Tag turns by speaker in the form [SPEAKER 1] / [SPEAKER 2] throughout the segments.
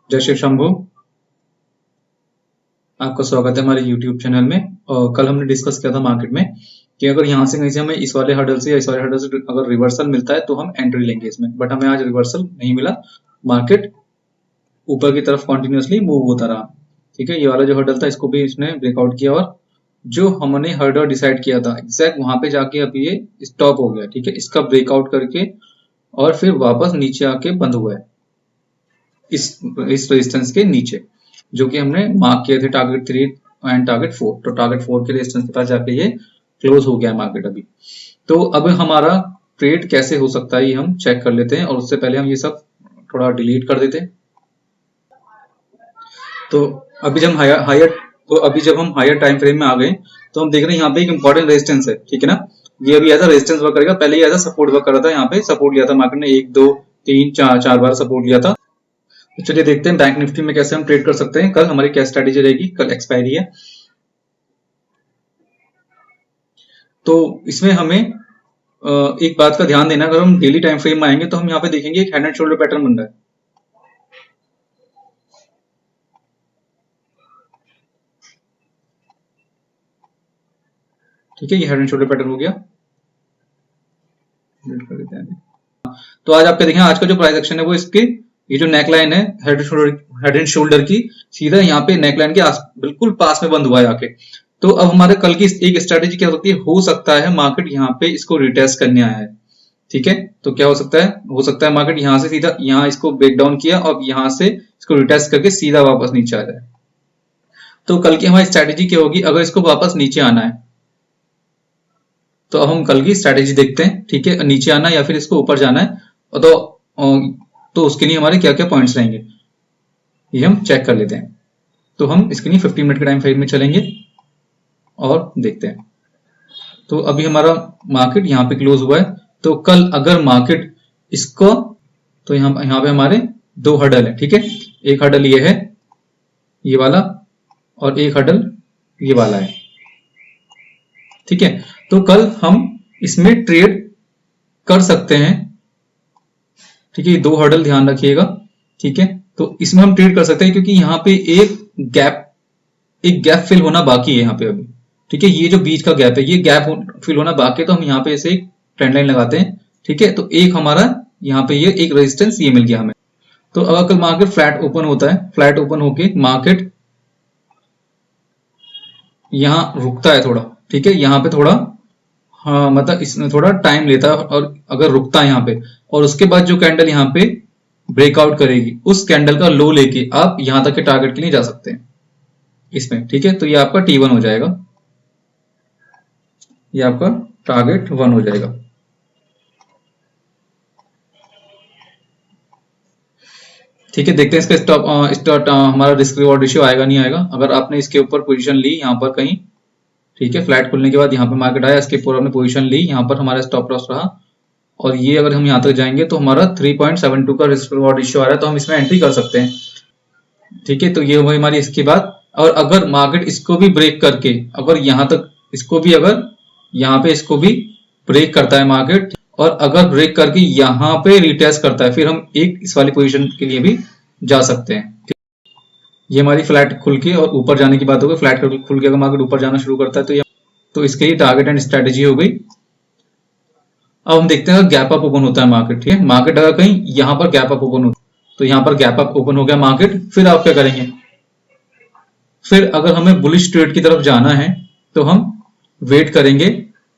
[SPEAKER 1] जय श्री शंभू। आपका स्वागत है हमारे YouTube चैनल में। और कल हमने डिस्कस किया था मार्केट में कि अगर यहाँ से कहीं से हमें इस वाले हर्डल से या इस वाले हर्डल से अगर रिवर्सल मिलता है तो हम एंट्री लेंगे इसमें, बट हमें आज रिवर्सल नहीं मिला। मार्केट ऊपर की तरफ कॉन्टिन्यूसली मूव होता रहा। ठीक है, ये वाला जो हर्डल था इसको भी इसने ब्रेकआउट किया और जो हमने हर्डल डिसाइड किया था एग्जैक्ट वहां पे जाके अभी ये स्टॉप हो गया। ठीक है, इसका ब्रेकआउट करके और फिर वापस नीचे आके बंद हुआ है इस रेजिस्टेंस के नीचे, जो कि हमने मार्क किए थे टारगेट 3 एंड टारगेट 4। तो टारगेट 4 के रेजिस्टेंस के पास जाके ये क्लोज हो गया है मार्केट अभी। तो अब हमारा ट्रेड कैसे हो सकता है ये हम चेक कर लेते हैं, और उससे पहले हम ये सब थोड़ा डिलीट कर देते हैं। तो अभी जब हम हायर टाइम फ्रेम में आ गए तो हम देख रहे हैं यहाँ पे एक इंपॉर्टेंट रेजिस्टेंस है। ठीक है ना, ये अभी ऐसा रेजिस्टेंस वर्क करेगा। पहले ये ऐसा सपोर्ट वर्क कर रहा था, यहाँ पे सपोर्ट लिया था मार्केट ने 1 2 3 4 बार सपोर्ट लिया था। तो चलिए देखते हैं बैंक निफ्टी में कैसे हम ट्रेड कर सकते हैं। कल हमारी क्या स्ट्रेटेजी रहेगी, कल एक्सपायरी है। तो इसमें हमें एक बात का ध्यान देना, अगर हम डेली टाइम फ्रेम में आएंगे तो हम यहाँ पे देखेंगे एक हेड एंड शोल्डर पैटर्न बन रहा है। ठीक है, ये हेड एंड शोल्डर पैटर्न हो गया। तो आज आपके देखें आज का जो प्राइस एक्शन है वो इसके ये जो नेकलाइन है हेड एंड शोल्डर की सीधा यहाँ पे नेकलाइन के बिल्कुल पास में बंद हुआ है आके। तो अब हमारे कल की एक स्ट्रेटेजी क्या हो सकता है मार्केट यहाँ पे इसको रिटेस्ट करने आया है। ठीक है, तो क्या हो सकता है मार्केट यहाँ से सीधा यहाँ इसको ब्रेक डाउन किया और यहाँ से इसको रिटेस्ट करके सीधा वापस नीचे आ जाए। तो कल की हमारी स्ट्रेटेजी क्या होगी, अगर इसको वापस नीचे आना है तो अब हम कल की स्ट्रेटेजी देखते हैं। ठीक है, नीचे आना या फिर इसको ऊपर जाना है तो उसके लिए हमारे क्या क्या पॉइंट्स रहेंगे ये हम चेक कर लेते हैं। तो हम इसके लिए 15 मिनट के टाइम फ्रेम में चलेंगे और देखते हैं। तो अभी हमारा मार्केट यहाँ पे क्लोज हुआ है। तो कल अगर मार्केट इसको तो यहाँ पे हमारे 2 हर्डल है। ठीक है, एक हर्डल ये है ये वाला और एक हर्डल ये वाला है। ठीक है, तो कल हम इसमें ट्रेड कर सकते हैं। ठीक है, ये 2 हर्डल ध्यान रखिएगा। ठीक है, तो इसमें हम ट्रेड कर सकते हैं क्योंकि यहाँ पे एक गैप फिल होना बाकी है यहाँ पे अभी। ठीक है, ये जो बीच का गैप है ये गैप फिल होना बाकी है, तो हम यहाँ पे ऐसे एक ट्रेंड लाइन लगाते हैं। ठीक है, तो एक हमारा यहाँ पे ये एक रेजिस्टेंस ये मिल गया हमें। तो अगर कल मार्केट फ्लैट ओपन होता है, फ्लैट ओपन होके मार्केट यहाँ रुकता है थोड़ा। ठीक है, यहाँ पे थोड़ा हाँ मतलब इसमें थोड़ा टाइम लेता है, और अगर रुकता है यहाँ पे और उसके बाद जो कैंडल यहाँ पे ब्रेकआउट करेगी उस कैंडल का लो लेके आप यहाँ तक के टारगेट के लिए जा सकते हैं इसमें। ठीक है, तो ये आपका T1 हो जाएगा, ये आपका टारगेट 1 हो जाएगा। ठीक है, देखते हैं इसका स्टॉप हमारा रिस्क रिवॉर्ड रेशियो आएगा नहीं आएगा। अगर आपने इसके ऊपर पोजीशन ली यहाँ पर कहीं, ठीक है, फ्लैट खुलने के बाद यहाँ पे मार्केट आया, इसके ऊपर हमने पोजीशन ली, यहाँ पर हमारा स्टॉप लॉस रहा और ये अगर हम यहाँ तक जाएंगे तो हमारा 3.72 का रिस्क रिवॉर्ड रेशियो आ रहा है, तो हम इसमें एंट्री कर सकते हैं। ठीक है, तो ये हुई हमारी इसके बाद। और अगर मार्केट इसको भी ब्रेक करके अगर यहाँ तक इसको भी अगर यहाँ पे इसको भी ब्रेक करता है मार्केट, और अगर ब्रेक करके यहाँ पे रिटेस्ट करता है, फिर हम एक इस वाली पोजीशन के लिए भी जा सकते हैं। ये हमारी फ्लैट खुल के और ऊपर जाने की बात हो गई। फ्लैट खुल के अगर मार्केट ऊपर जाना शुरू करता है तो इसके लिए टारगेट एंड स्ट्रेटेजी हो गई। अब हम देखते हैं गैप अप ओपन होता है मार्केट। ठीक है, मार्केट अगर कहीं यहाँ पर गैप अप ओपन होता है तो यहाँ पर गैप अप ओपन हो गया मार्केट, फिर आप क्या करेंगे, फिर अगर हमें बुलिश ट्रेड की तरफ जाना है तो हम वेट करेंगे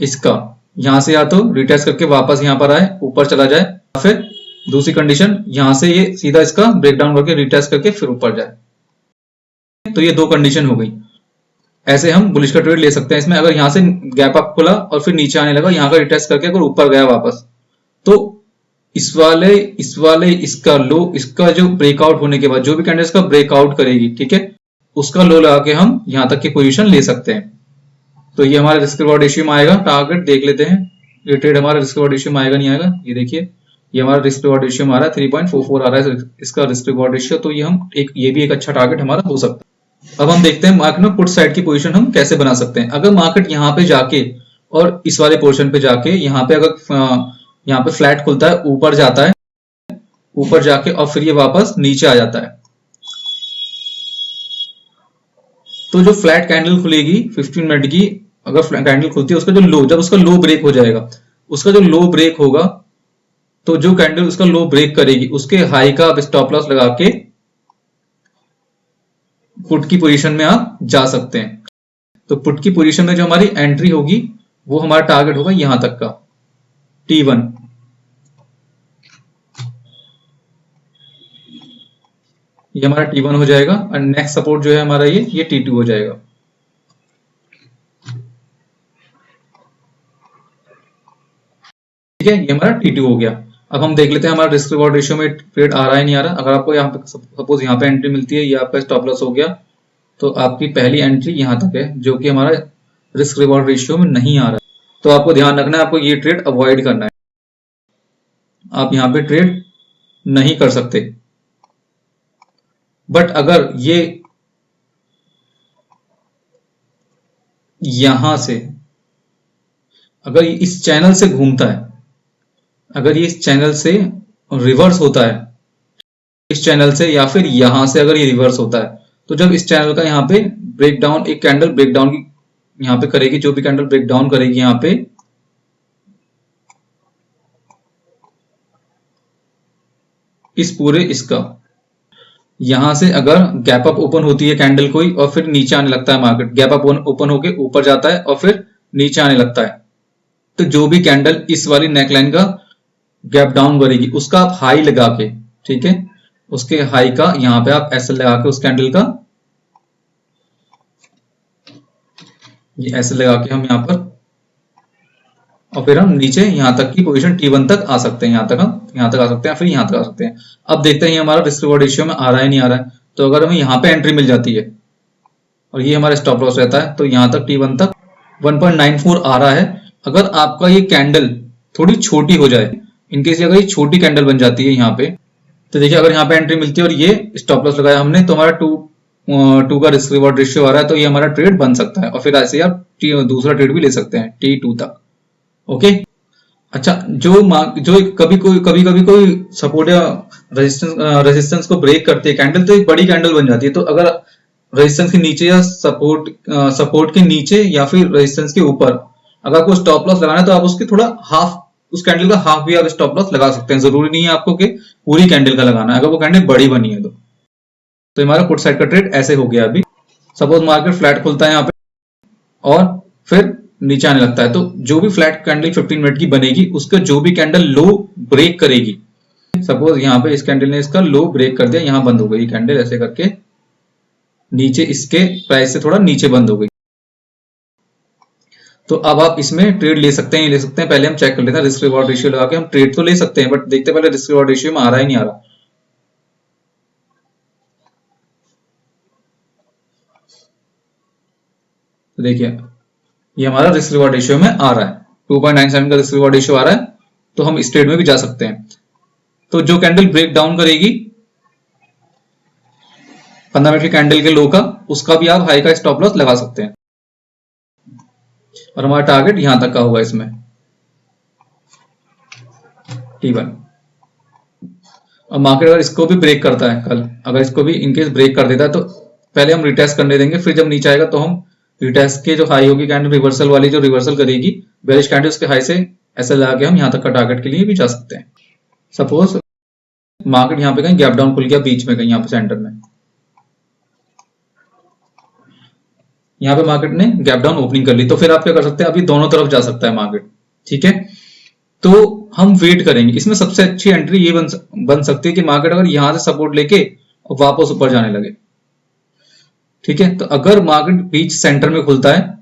[SPEAKER 1] इसका, यहाँ से या तो रिटेस्ट करके वापस यहाँ पर आए ऊपर चला जाए, या फिर दूसरी कंडीशन यहाँ से ये सीधा इसका ब्रेकडाउन करके रिटेस्ट करके फिर ऊपर जाए। तो ये 2 कंडीशन हो गई। ऐसे हम बुलिश का ट्रेड ले सकते हैं इसमें। अगर यहाँ से गैप अप खुला और फिर नीचे आने लगा, यहाँ का रिटेस्ट करके अगर ऊपर गया वापस, तो इस वाले इसका लो, इसका जो ब्रेकआउट होने के बाद जो भी कैंडल इसका ब्रेकआउट करेगी, ठीक है, उसका लो लगा के हम यहाँ तक की पोजीशन ले सकते हैं। तो ये हमारे रिस्क रिवॉर्ड रेशियो में आएगा। टारगेट देख लेते हैं, ये ट्रेड हमारा रिस्क रिवॉर्ड रेशियो में आएगा नहीं आएगा। ये देखिए, ये हमारा रिस्क रिवॉर्ड रेशियो में आ रहा है 3.44 आ रहा है इसका रिस्क रिवॉर्ड रेशियो। तो ये भी एक अच्छा टारगेट हमारा हो सकता है। अब हम देखते हैं मार्केट में पुट साइड की पोजीशन हम कैसे बना सकते हैं। अगर मार्केट यहाँ पे जाके और इस वाले पोर्शन पे जाके यहाँ पे अगर यहाँ पे फ्लैट खुलता है, ऊपर जाता है, ऊपर जाके और फिर ये वापस नीचे आ जाता है, तो जो फ्लैट कैंडल खुलेगी 15 मिनट की, अगर कैंडल खुलती है उसका जो लो, जब उसका लो ब्रेक हो जाएगा, उसका जो लो ब्रेक होगा, तो जो कैंडल उसका लो ब्रेक करेगी उसके हाई का आप स्टॉप लॉस लगा के पुट की पोजीशन में आप जा सकते हैं। तो पुट की पोजीशन में जो हमारी एंट्री होगी वो हमारा टारगेट होगा यहां तक का T1। ये हमारा T1 हो जाएगा और नेक्स्ट सपोर्ट जो है हमारा ये T2 हो जाएगा। ठीक है, ये हमारा T2 हो गया। अब हम देख लेते हैं हमारा रिस्क रिवॉर्ड रेशियो में ट्रेड आ रहा है नहीं आ रहा। अगर आपको यहाँ पे सपोज यहाँ पे एंट्री मिलती है, ये आपका स्टॉप लॉस हो गया, तो आपकी पहली एंट्री यहाँ तक है जो कि हमारा रिस्क रिवॉर्ड रेशियो में नहीं आ रहा है। तो आपको ध्यान रखना है, आपको ये ट्रेड अवॉइड करना है, आप यहाँ पे ट्रेड नहीं कर सकते। बट अगर ये यहां से अगर ये इस चैनल से घूमता है, अगर ये इस चैनल से रिवर्स होता है, इस चैनल से या फिर यहां से अगर ये रिवर्स होता है, तो जब इस चैनल का यहाँ पे ब्रेक डाउन, एक कैंडल ब्रेक डाउन की यहाँ पे करेगी, जो भी कैंडल ब्रेक डाउन करेगी यहाँ पे, इस पूरे इसका यहां से अगर गैप अप ओपन होती है कैंडल कोई और फिर नीचे आने लगता है मार्केट, गैप अप ओपन होके ऊपर जाता है और फिर नीचे आने लगता है, तो जो भी कैंडल इस वाली नेकलाइन का गैप डाउन करेगी उसका आप हाई लगा के, ठीक है, उसके हाई का यहाँ पे आप एसएल लगा के उस कैंडल का, ये एसएल लगा के हम यहाँ पर, और फिर हम नीचे यहाँ तक की पोजीशन T1 तक आ सकते हैं, हम यहाँ तक आ सकते हैं, फिर यहाँ तक आ सकते हैं। अब देखते हैं हमारा रिस्क रिवॉर्ड रेशियो में आ रहा है नहीं आ रहा है। तो अगर हमें यहाँ पे एंट्री मिल जाती है और ये हमारा स्टॉप लॉस रहता है, तो यहाँ तक T1 तक 1.94 आ रहा है। अगर आपका ये कैंडल थोड़ी छोटी हो जाए, इनकेस अगर ये छोटी कैंडल बन जाती है यहाँ पे, तो देखिए अगर यहाँ पे एंट्री मिलती है और ये स्टॉप लॉस लगाया हमने, तो हमारा टू का रिस्क रिवॉर्ड रेशियो आ रहा है, तो ये हमारा ट्रेड बन सकता है और फिर ऐसे आप दूसरा ट्रेड भी ले सकते हैं T2 तक। ओके, अच्छा, जो कभी कोई सपोर्ट या रेजिस्टेंस को ब्रेक करती है कैंडल, तो एक बड़ी कैंडल बन जाती है। तो अगर रेजिस्टेंस के नीचे या सपोर्ट के नीचे या फिर रेजिस्टेंस के ऊपर अगर आपको स्टॉप लॉस लगाना है, तो आप उसके थोड़ा हाफ, उस कैंडल का हाफ भी आप स्टॉप लॉस लगा सकते हैं। जरूरी नहीं है आपको कि पूरी कैंडल का लगाना है, अगर वो कैंडल बड़ी बनी है तो हमारा पुट साइड का ट्रेड ऐसे हो गया। अभी सपोज मार्केट फ्लैट खुलता है यहाँ पे और फिर नीचे आने लगता है, तो जो भी फ्लैट कैंडल 15 मिनट की बनेगी, उसका जो भी कैंडल लो ब्रेक करेगी, सपोज यहाँ पे इस कैंडल ने इसका लो ब्रेक कर दिया, यहाँ बंद हो गई कैंडल ऐसे करके, नीचे इसके प्राइस से थोड़ा नीचे बंद हो गई, तो अब आप इसमें ट्रेड ले सकते हैं, ले सकते हैं। पहले हम चेक कर लेते हैं रिस्क रिवॉर्ड रेशियो लगा के, हम ट्रेड तो ले सकते हैं, बट देखते पहले रिस्क रिवॉर्ड रेशियो में आ रहा है नहीं आ रहा। तो देखिए ये हमारा रिस्क रिवॉर्ड रेशियो में आ रहा है, 2.97 का रिस्क रिवॉर्ड रेशियो आ रहा है, तो हम इस ट्रेड में भी जा सकते हैं। तो जो कैंडल ब्रेक डाउन करेगी 15 मिनट की कैंडल के लो का, उसका भी आप हाई का स्टॉप लॉस लगा सकते हैं, और हमारा टारगेट यहां तक का होगा इसमें T1। और मार्केट अगर इसको भी ब्रेक करता है कल, अगर इसको भी इनकेस ब्रेक कर देता है, तो पहले हम रिटेस्ट करने देंगे, फिर जब नीचे आएगा तो हम रिटेस्ट के जो हाई होगी कैंडल रिवर्सल वाली, जो रिवर्सल करेगी बेरिश कैंडल, उसके हाई से ऐसे लगा के हम यहाँ तक का टारगेट के लिए भी जा सकते हैं। सपोज मार्केट यहाँ पे कहीं गैप डाउन खुल गया बीच में, कहीं यहाँ पे सेंटर में, यहाँ पे मार्केट ने गैप डाउन ओपनिंग कर ली, तो फिर आप क्या कर सकते हैं, अभी दोनों तरफ जा सकता है मार्केट, ठीक है। तो हम वेट करेंगे, इसमें सबसे अच्छी एंट्री ये बन सकती है कि मार्केट अगर यहां से सपोर्ट लेके वापस ऊपर जाने लगे, ठीक है। तो अगर मार्केट बीच सेंटर में खुलता है,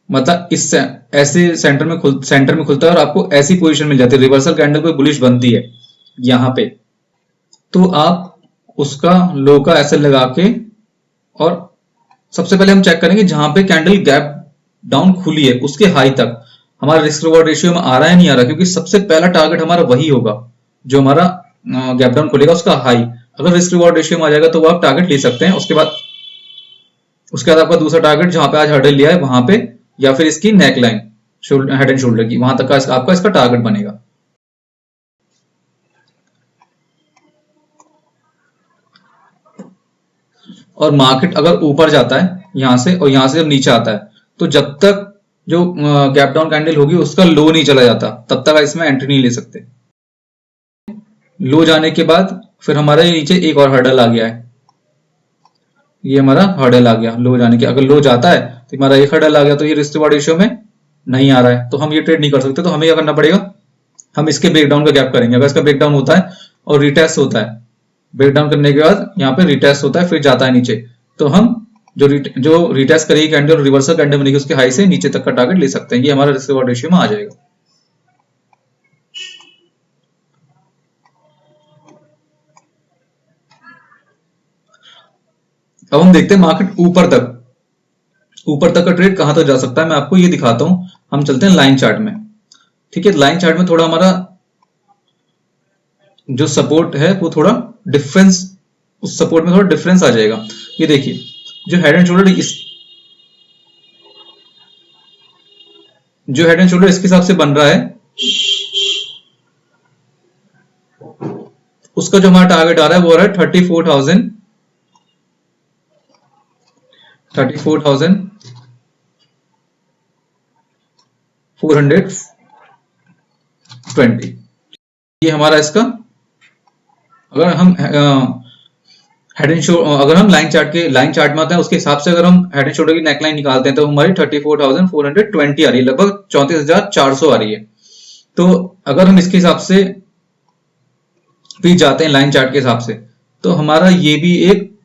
[SPEAKER 1] मतलब इस ऐसे सेंटर में खुलता है और आपको ऐसी पोजीशन मिल जाती है, रिवर्सल कैंडल कोई बुलिश बनती है यहां पे, तो आप उसका लो का ऐसे लगा के, और सबसे पहले हम चेक करेंगे जहां पे कैंडल गैप डाउन खुली है उसके हाई तक हमारा रिस्क रिवॉर्ड रेशियो में आ रहा है नहीं आ रहा, क्योंकि सबसे पहला टारगेट हमारा वही होगा जो हमारा गैप डाउन खुलेगा उसका हाई। अगर रिस्क रिवॉर्ड रेशियो में आ जाएगा तो वो आप टारगेट ले सकते हैं। उसके बाद आपका दूसरा टारगेट जहां पे आज हर्डल लिया है वहां पे, या फिर इसकी neck line head and shoulder की, वहां तक का आपका इसका टारगेट बनेगा। और मार्केट अगर ऊपर जाता है यहां से और यहां से जब नीचे आता है, तो जब तक जो गैप डाउन कैंडल होगी उसका लो नहीं चला जाता तब तक इसमें एंट्री नहीं ले सकते। लो जाने के बाद फिर हमारे नीचे एक और हर्डल आ गया है, ये हमारा हर्डल आ गया लो जाने के। अगर लो जाता है तो हमारा एक हर्डल आ गया, तो ये रिस्क रिवॉर्ड रेशियो में नहीं आ रहा है, तो हम ये ट्रेड नहीं कर सकते। तो हमें क्या करना पड़ेगा, हम इसके ब्रेकडाउन का गैप करेंगे। अगर इसका ब्रेकडाउन होता है और रिटेस्ट होता है, ब्रेकडाउन करने के बाद यहाँ पे रिटेस्ट होता है फिर जाता है नीचे, तो हम जो रिटेस्ट करेगी कैंडल, रिवर्सल कैंडल बनेगी उसके हाई से नीचे तक का टारगेट ले सकते हैं। ये हमारा रिस्क रिवॉर्ड रेशियो में आ जाएगा। अब हम देखते हैं मार्केट ऊपर तक का ट्रेड कहां तक जा सकता है। मैं आपको ये दिखाता हूं। हम चलते हैं लाइन चार्ट में। ठीक है, लाइन चार्ट में थोड़ा हमारा जो सपोर्ट है वो थोड़ा डिफरेंस, उस सपोर्ट में थोड़ा डिफरेंस आ जाएगा। ये देखिए जो हेड एंड शोल्डर इसके हिसाब से बन रहा है, उसका जो हमारा टारगेट आ रहा है वो आ रहा है 34,420। ये हमारा इसका, अगर हम अगर हम लाइन चार्ट में आते हैं उसके हिसाब से अगर हम हेड एंड शोल्डर की नेकलाइन निकालते हैं तो हमारी 34,420 आ रही है, लगभग 34,400 आ रही है। तो अगर हम इसके हिसाब से भी जाते हैं लाइन चार्ट के हिसाब से, तो हमारा ये भी एक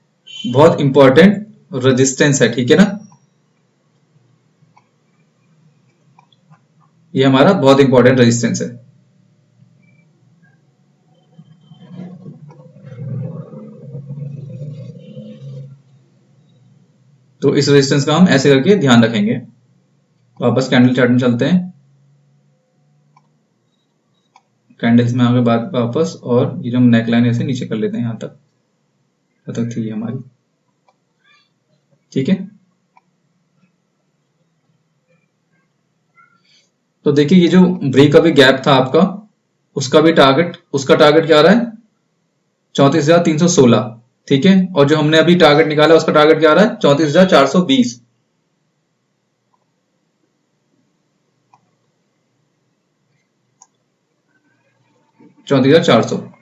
[SPEAKER 1] बहुत इंपॉर्टेंट रेजिस्टेंस है। ठीक है ना, ये हमारा बहुत इंपॉर्टेंट रेजिस्टेंस है। तो इस रेजिस्टेंस का हम ऐसे करके ध्यान रखेंगे। वापस कैंडल चार्ट में चलते हैं। कैंडल्स में आगे बात वापस, और ये जो हम नेकलाइन ऐसे नीचे कर लेते हैं यहां तक थी हमारी। ठीक है, तो देखिए ये जो ब्रेक अवे गैप था आपका, उसका टारगेट क्या आ रहा है, 34,316। ठीक है, और जो हमने अभी टारगेट निकाला उसका टारगेट क्या आ रहा है, 34,420।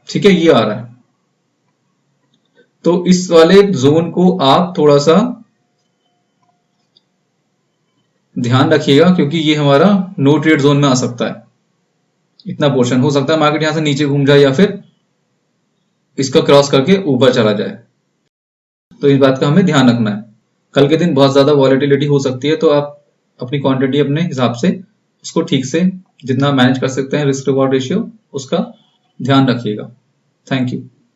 [SPEAKER 1] ठीक है, ये आ रहा है। तो इस वाले जोन को आप थोड़ा सा ध्यान रखिएगा, क्योंकि ये हमारा नो ट्रेड जोन में आ सकता है। इतना पोर्शन हो सकता है मार्केट यहां से नीचे घूम जाए या फिर इसका क्रॉस करके ऊपर चला जाए। तो इस बात का हमें ध्यान रखना है। कल के दिन बहुत ज्यादा वॉलेटिलिटी हो सकती है, तो आप अपनी क्वांटिटी अपने हिसाब से उसको ठीक से जितना मैनेज कर सकते हैं, रिस्क रिवॉर्ड रेशियो, उसका ध्यान रखिएगा। Thank you.